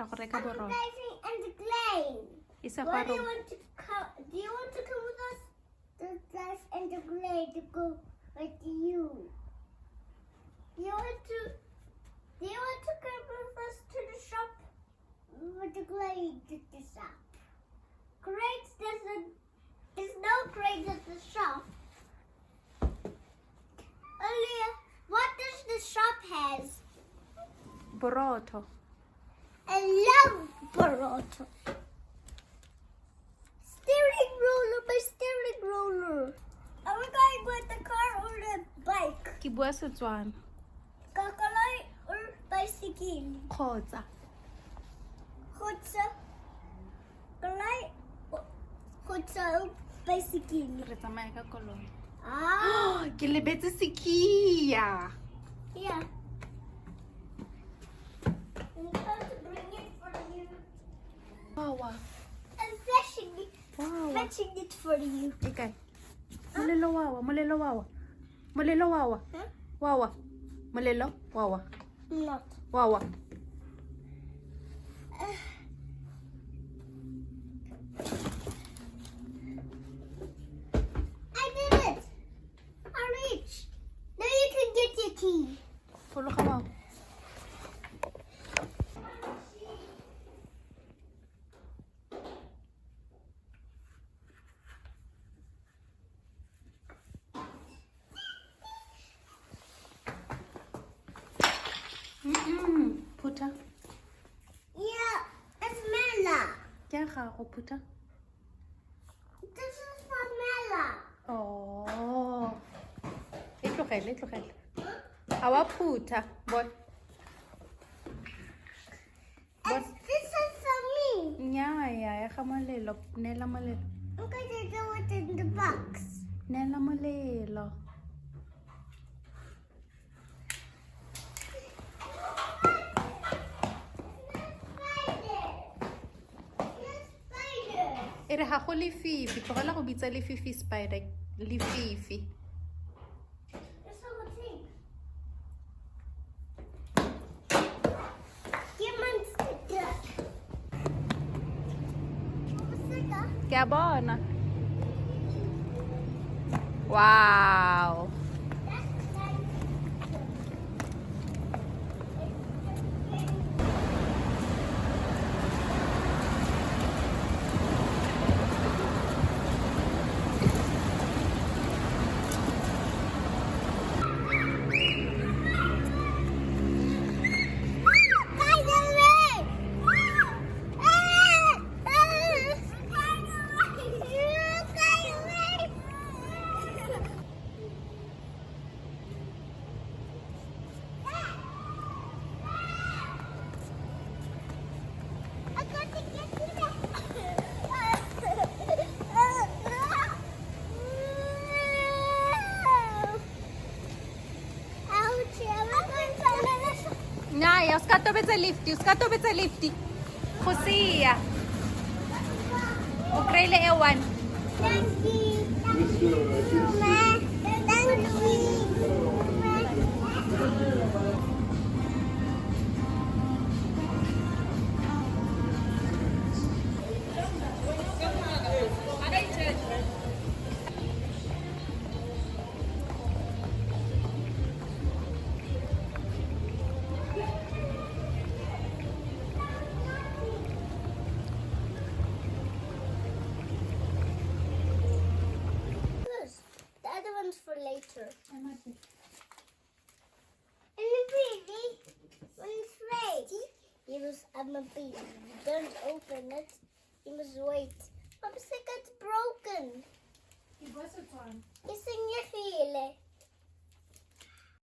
batla go reka borotho. And the glaze. Isa Why fa do you ro. want to come? Do you want to come with us? The glass and the glaze to go with you. Do you want to come with us to the shop? With the glaze at the shop. Crates there's no crates at the shop. Earlier, what does the shop has? Borotho. I love burrito. Steering roller by steering roller. Are we going with the car or the bike? Ke bua Setswana. Kakalai or bicycle? Kgotsa. Kgotsa. Kalai kgotsa or bicycle? Re tsamaya ka koloi. Ah, Ke lebetse sekia. yeah. I'm going to bring it for you. Wawa. I'm fetching it for you. E kae? Molelo wawa, molelo wawa. Molelo wawa. Huh? Wawa. Molelo wawa. Not. Wawa. I did it. I reached. Now you can get your key. Fologa wawa. Phuta. Yeah, it's Mela. Ke a gago phuta. This is for Mela. Oh. E tlogele, e tlogele. A wa phuta. Bon. Bon. This is for me. Nnyaa, ya ga molelo. Neela molelo. I'm going to do it in the box. Neela molelo. E re ga go lefifi, tlogela go bitsa lefifi spider. Lefifi. That's all it takes. Give me a sticker. Sticker. Ke a bona. Wow. That's nice. Naya, o ska tobetsa lifti, o ska tobetsa lifti. Go siya. O kry-ile e one. Thank you. Thank you. The other one's for later. And the baby, when it's ready, you must have a baby. Don't open it. You must wait. Papa said it's broken. It's in your heel.